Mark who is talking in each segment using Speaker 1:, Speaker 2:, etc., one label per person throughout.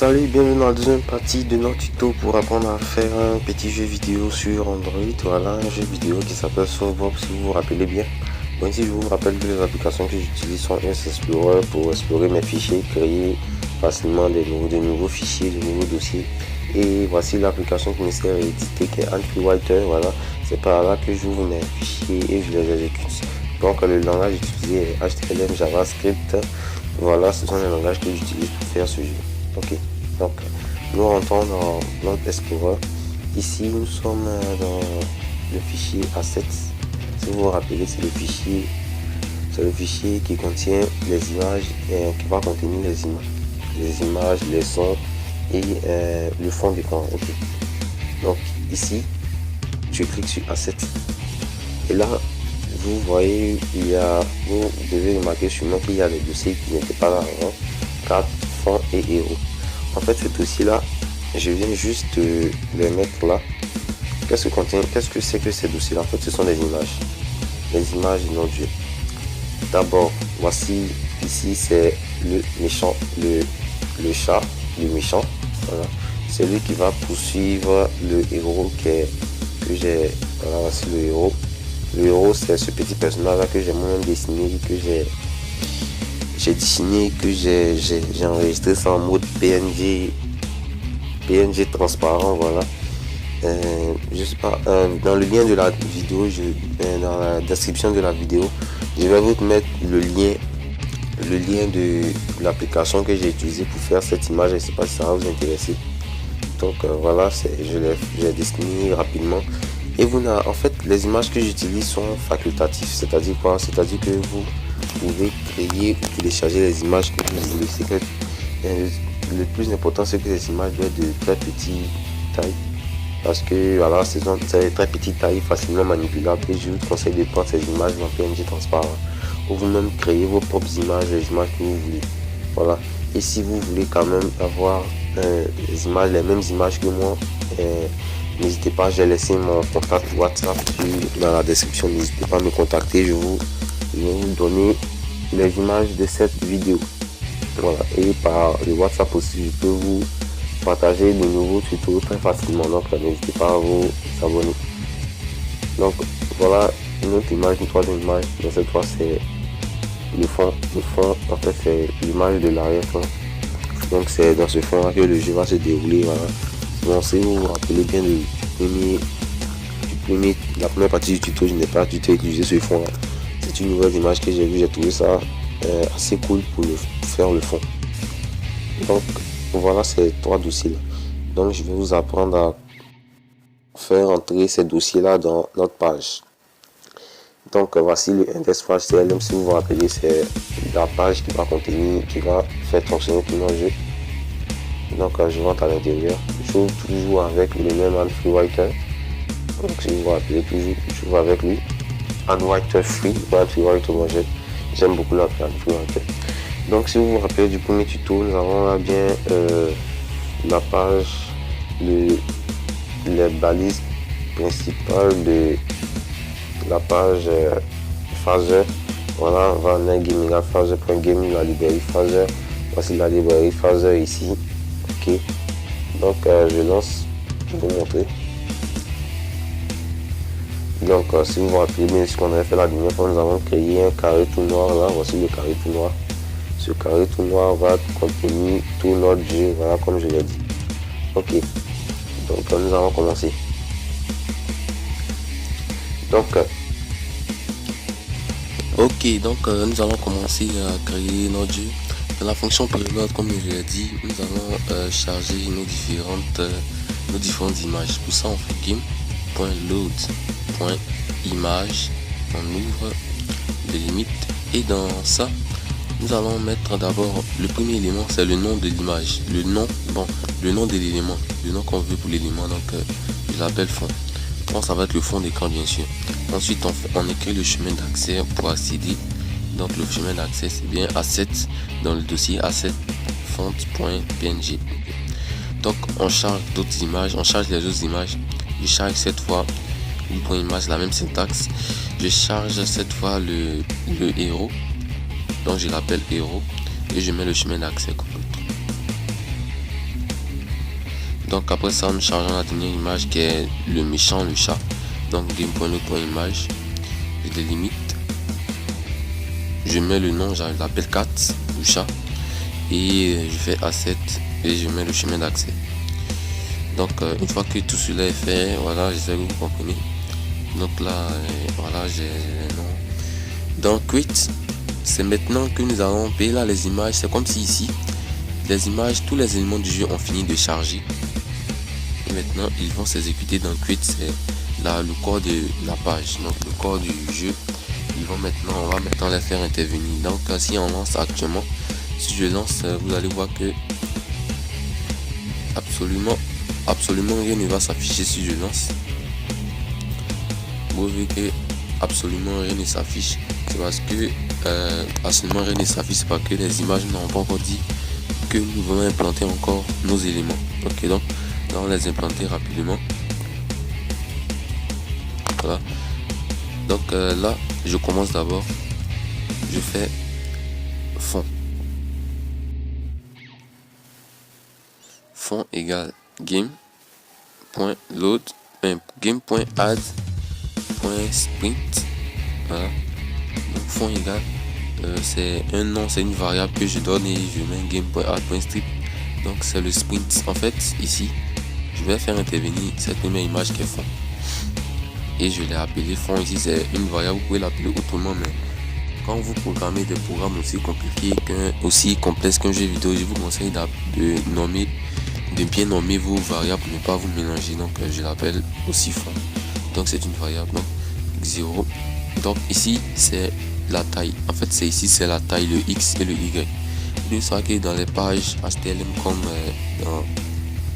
Speaker 1: Salut, bienvenue dans la deuxième partie de notre tuto pour apprendre à faire un petit jeu vidéo sur Android. Voilà, un jeu vidéo qui s'appelle Soulbox, si vous vous rappelez bien. Bon, ici je vous rappelle que les applications que j'utilise sont S Explorer pour explorer mes fichiers, créer facilement de nouveaux fichiers, de nouveaux dossiers. Et voici l'application qui me sert à éditer, qui est Writer. Voilà, c'est par là que j'ouvre mes fichiers et je les exécute. Donc le langage utilisé est HTML, JavaScript. Voilà, ce sont les langages que j'utilise pour faire ce jeu. Ok, donc nous rentrons dans notre Explorer. Ici nous sommes dans le fichier Assets. Si vous vous rappelez, c'est le fichier qui contient les images et qui va contenir les images, les sons et le fond d'écran. Ok, donc ici je clique sur Assets et là vous voyez vous devez remarquer sûrement qu'il y a des dossiers qui n'étaient pas là avant. Carte, fond et héros. En fait, ce dossier là, je viens juste les mettre là. Qu'est-ce que c'est que ces dossiers là? En fait, ce sont des images, les images de notre jeu. D'abord, voici ici, c'est le méchant, le chat, le méchant. Voilà, c'est lui qui va poursuivre le héros que j'ai. Voilà, voici le héros. Le héros, c'est ce petit personnage là que j'ai moi-même dessiné, que j'ai dessiné, que j'ai enregistré ça en mode PNG transparent. Voilà, je sais pas, dans le lien de la vidéo, dans la description de la vidéo, je vais vous mettre le lien de l'application que j'ai utilisé pour faire cette image. Je sais pas si ça va vous intéresser. Donc voilà, je l'ai dessiné rapidement. Et en fait, les images que j'utilise sont facultatives. C'est-à-dire quoi? C'est-à-dire que vous pouvez créer ou télécharger les images que vous voulez. Le plus important, c'est que les images doivent être de très petite taille. Parce que voilà, c'est très petite taille, facilement manipulable. Et je vous conseille de prendre ces images en PNG transparent. Ou vous-même créer vos propres images, les images que vous voulez. Voilà. Et si vous voulez quand même avoir les mêmes images que moi, n'hésitez pas, j'ai laissé mon contact WhatsApp dans la description. N'hésitez pas à me contacter, je vais vous donner les images de cette vidéo. Voilà, et par le WhatsApp aussi, je peux vous partager de nouveaux tutos très facilement. Donc n'hésitez pas à vous abonner. Donc voilà une autre image, une troisième image. Dans cette fois, c'est le fond. Le fond, en fait, c'est l'image de l'arrière-plan. Donc c'est dans ce fond là que le jeu va se dérouler. Voilà. Bon, si vous vous rappelez bien la première partie du tuto, je n'ai pas du tout utilisé ce fond là. C'est une nouvelle image que j'ai vue, j'ai trouvé ça assez cool pour faire le fond. Donc voilà ces trois dossiers là. Donc je vais vous apprendre à faire entrer ces dossiers là dans notre page. Donc voici le index.html. Si vous vous rappelez, c'est la page qui va faire fonctionner tout notre jeu. Donc je rentre à l'intérieur, je joue toujours avec le même Writer. Donc si vous vous rappelez, toujours je joue avec lui. Writer Free, Writer, moi j'aime beaucoup la Writer. Donc si vous vous rappelez du premier tuto, nous avons là bien la page, les balises principales de la page Phaser. Voilà, on va en gaming à Phaser.game, la librairie Phaser. Voici la librairie Phaser ici. Ok, donc je lance, je vais vous montrer. Donc si vous vous rappelez bien ce qu'on avait fait la dernière fois, nous avons créé un carré tout noir là. Voici le carré tout noir. Ce carré tout noir va contenir tout notre jeu, voilà, comme je l'ai dit. Ok, donc nous allons commencer. Donc nous allons commencer à créer notre jeu. Dans la fonction période, comme je l'ai dit, nous allons charger nos différentes images. Pour ça, on fait game.load.image, on ouvre les limites et dans ça, nous allons mettre d'abord le premier élément, c'est le nom de l'image, le nom de l'élément, le nom qu'on veut pour l'élément. Donc je l'appelle fond. Bon, ça va être le fond d'écran bien sûr. Ensuite on écrit le chemin d'accès pour accéder. Donc le chemin d'accès c'est bien asset dans le dossier asset font.png. Donc on charge d'autres images, on charge les autres images. Je charge cette fois le point image, la même syntaxe. Je charge cette fois le héros. Donc je l'appelle héros et je mets le chemin d'accès comme l'autre. Donc après ça, nous chargeons la dernière image qui est le méchant, le chat. Donc game.load.image, je délimite, je mets le nom, je l'appelle cat ou chat, et je fais asset et je mets le chemin d'accès. Donc une fois que tout cela est fait, voilà, j'espère que vous comprenez. Donc là, voilà, j'ai les noms. Donc quit, c'est maintenant que nous allons payer là les images. C'est comme si ici, les images, tous les éléments du jeu ont fini de charger. Et maintenant, ils vont s'exécuter dans quit, c'est là le corps de la page, donc le corps du jeu. Ils vont maintenant, on va maintenant les faire intervenir. Donc si on lance actuellement, si je lance, vous allez voir que absolument rien ne va s'afficher si je lance. Vous voyez que absolument rien ne s'affiche. C'est parce que absolument rien ne s'affiche, c'est parce que les images n'ont pas encore dit que nous voulons implanter encore nos éléments. Ok, donc là on les implanter rapidement. Voilà. Donc là je commence d'abord, je fais fond égale game.load game.add.sprint. voilà. Donc fond égale c'est un nom, c'est une variable que je donne et je mets game.add.strip. donc c'est le sprint. En fait ici je vais faire intervenir cette première image qui est fond et je l'ai appelé fond. Ici c'est une variable, vous pouvez l'appeler autrement, mais quand vous programmez des programmes aussi compliqués, aussi complexes qu'un jeu vidéo, je vous conseille de bien nommer vos variables pour ne pas vous mélanger. Donc je l'appelle aussi fond. Donc c'est une variable, donc 0. Donc ici c'est la taille. En fait c'est ici c'est la taille, le X et le Y. Une fois que dans les pages HTML comme dans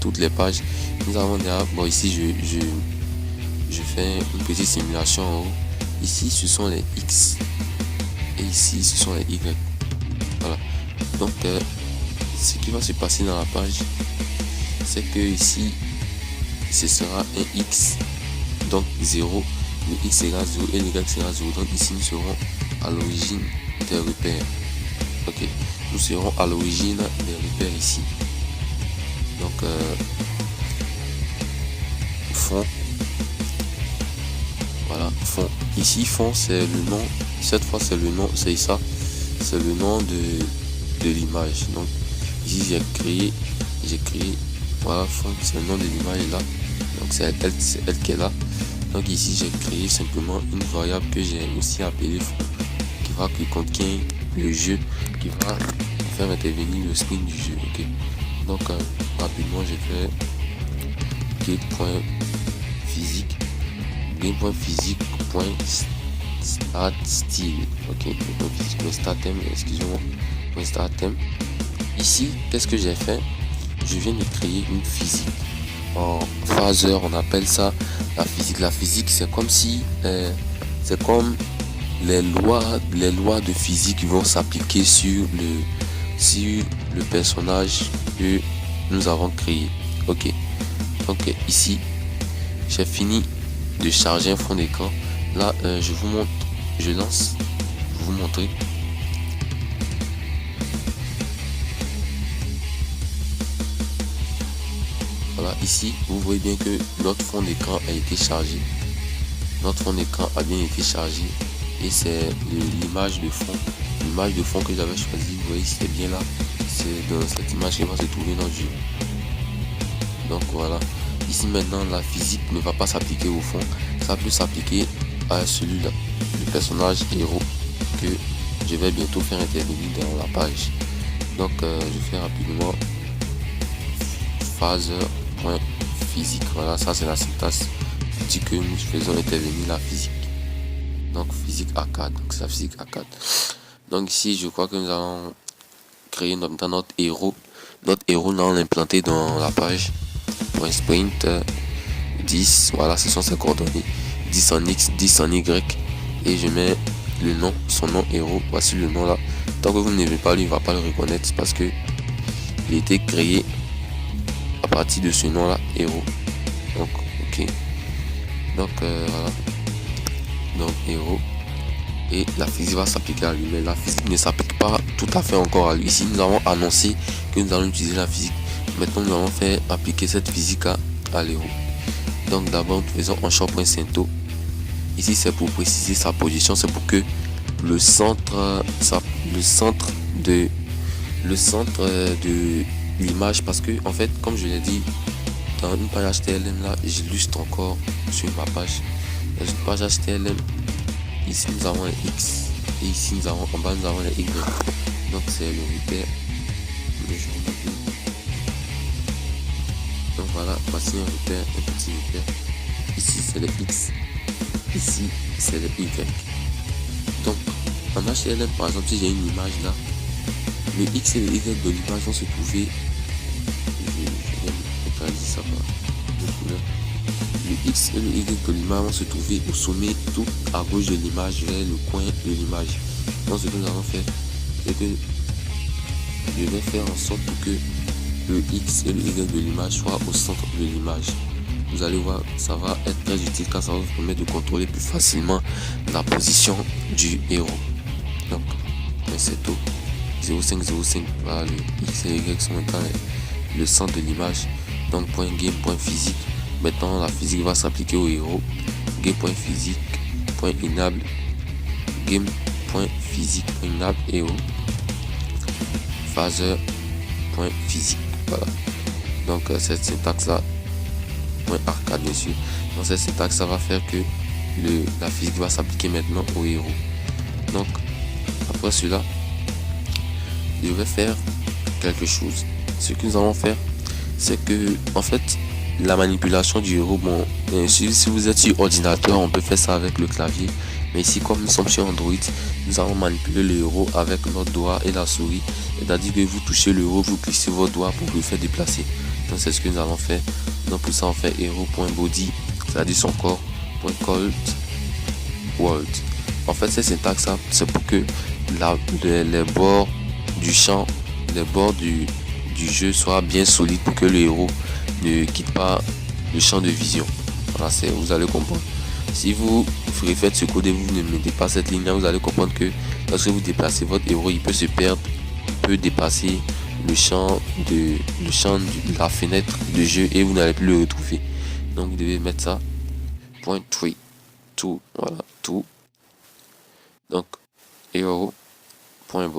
Speaker 1: toutes les pages, nous avons déjà, bon ici je fais une petite simulation en haut. Ici ce sont les X et ici ce sont les Y. Voilà. Donc ce qui va se passer dans la page, c'est que ici ce sera un X, donc 0, le X sera 0 et le Y sera 0. Donc ici nous serons à l'origine des repères. Ok, nous serons à l'origine des repères ici. Donc fond, voilà, fond. Ici fond c'est le nom, cette fois c'est le nom, c'est ça, c'est le nom de l'image. Donc ici j'ai créé voilà, fond, c'est le nom de l'image là. Donc c'est elle qui est là. Donc ici j'ai créé simplement une variable que j'ai aussi appelée fond, qui contient le jeu, qui va faire intervenir le sprint du jeu. Ok, donc rapidement j'ai fait game.physique game.physique.startStyle. ok, .startTheme, excusez-moi, .startTheme. Ici qu'est-ce que j'ai fait? Je viens de créer une physique en phaser, on appelle ça la physique. La physique c'est comme si c'est comme les lois de physique qui vont s'appliquer sur le personnage que nous avons créé. Ok, donc ici j'ai fini de charger un fond d'écran. Là je vous montre, je lance, je vais vous montrer. Voilà, ici vous voyez bien que notre fond d'écran a été chargé. Notre fond d'écran a bien été chargé et c'est l'image de fond que j'avais choisi. Vous voyez, c'est bien là, c'est dans cette image qui va se trouver dans le jeu. Donc voilà, ici maintenant la physique ne va pas s'appliquer au fond, ça peut s'appliquer à celui-là, le personnage héros que je vais bientôt faire intervenir dans la page. Donc je fais rapidement phaser.physique. Voilà, ça c'est la syntaxe dit que nous faisons intervenir la physique. Donc physique A4, donc c'est la physique A4. Donc ici je crois que nous allons créer notre héros. Notre héros, là on l'a implanté dans la page .sprint 10. Voilà, ce sont ses coordonnées, 10 en X, 10 en Y, et je mets le nom, son nom héros. Voici le nom là. Tant que vous n'avez pas, lui il va pas le reconnaître parce que il a été créé à partir de ce nom là, héros. Donc ok, donc voilà, donc héros, et la physique va s'appliquer à lui, mais la physique ne s'applique pas tout à fait encore à lui. Ici nous avons annoncé que nous allons utiliser la physique, maintenant nous allons faire appliquer cette physique à l'héros. Donc d'abord nous faisons un champ.syntho. Ici c'est pour préciser sa position, c'est pour que le centre de l'image, parce que en fait comme je l'ai dit dans une page HTML là, j'illustre encore sur ma page. Dans une page HTML, ici nous avons les X et ici nous avons en bas nous avons les Y. Donc c'est le repère. Donc voilà, voici un repère, un petit repère. Ici c'est les X, ici c'est les Y. Donc en HTML par exemple, si j'ai une image là, le X et le Y de l'image vont se trouver. Je vais localiser ça par le X et le Y de l'image vont se trouver au sommet, tout à gauche de l'image, vers le coin de l'image. Donc ce que nous allons faire, c'est que je vais faire en sorte pour que le X et le Y de l'image soient au centre de l'image. Vous allez voir, ça va être très utile car ça va vous permettre de contrôler plus facilement la position du héros. Donc c'est tout. 0505, voilà, le X et le Y sont maintenant le centre de l'image. Donc point game, point physique. Maintenant la physique va s'appliquer au héros. Game.physique, point enable, game.physique, point enable, héros. Phaseur, point physique. Voilà. Donc cette syntaxe là, point arcade dessus. Dans cette syntaxe, ça va faire que la physique va s'appliquer maintenant au héros. Donc après cela, je vais faire quelque chose. Ce que nous allons faire, c'est que en fait la manipulation du héros, bon, si vous êtes sur ordinateur, on peut faire ça avec le clavier, mais ici comme nous sommes sur Android, nous allons manipuler le héros avec notre doigt et la souris. C'est-à-dire que vous touchez le héros, vous glissez vos doigts pour le faire déplacer. Donc c'est ce que nous allons faire. Donc pour ça on fait héros.body, c'est-à-dire son corps, .cold world. En fait cette syntaxe c'est pour que les bords du champ, les bords du jeu soient bien solides pour que le héros ne quitte pas le champ de vision. Voilà, vous allez comprendre. Si vous refaites ce code et vous ne mettez pas cette ligne là, vous allez comprendre que lorsque vous déplacez votre héros, il peut se perdre, il peut dépasser le champ de la fenêtre de jeu et vous n'allez plus le retrouver. Donc vous devez mettre ça .3 tout, voilà, tout. Donc hero.input.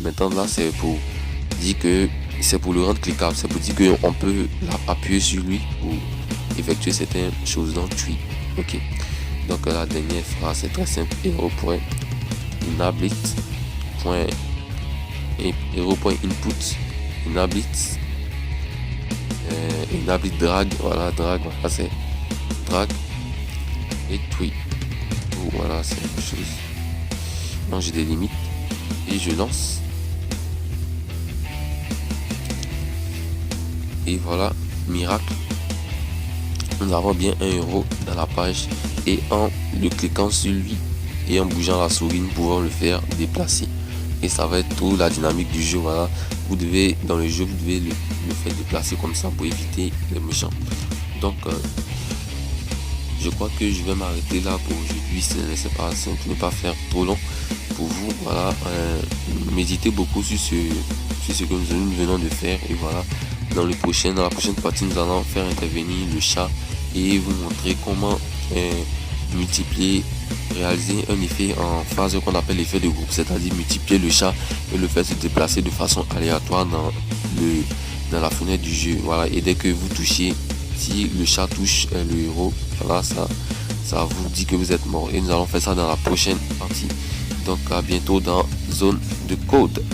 Speaker 1: Maintenant là c'est pour dire que c'est pour le rendre cliquable, c'est pour dire qu'on peut appuyer sur lui ou effectuer certaines choses dans Tree. Ok. Donc la dernière phrase c'est très simple. Hero.enablit. Hero.input. Enablit. Enablit drag. Voilà, drag. Voilà, c'est drag et Tree. Voilà, c'est quelque chose. Donc j'ai des limites et je lance. Et voilà, miracle, nous avons bien un héros dans la page et en le cliquant sur lui et en bougeant la souris, nous pouvons le faire déplacer. Et ça va être tout la dynamique du jeu. Voilà, vous devez dans le jeu, vous devez le faire déplacer comme ça pour éviter les méchants. Donc je crois que je vais m'arrêter là pour aujourd'hui. C'est pas simple, ne pas faire trop long pour vous. Voilà, méditez beaucoup sur ce que nous venons de faire. Et voilà, dans la prochaine partie, nous allons faire intervenir le chat et vous montrer comment multiplier, réaliser un effet en phase qu'on appelle l'effet de groupe, c'est-à-dire multiplier le chat et le faire se déplacer de façon aléatoire dans la fenêtre du jeu. Voilà, et dès que vous touchez, si le chat touche le héros, voilà, ça vous dit que vous êtes mort. Et nous allons faire ça dans la prochaine partie. Donc à bientôt dans Zone de Code.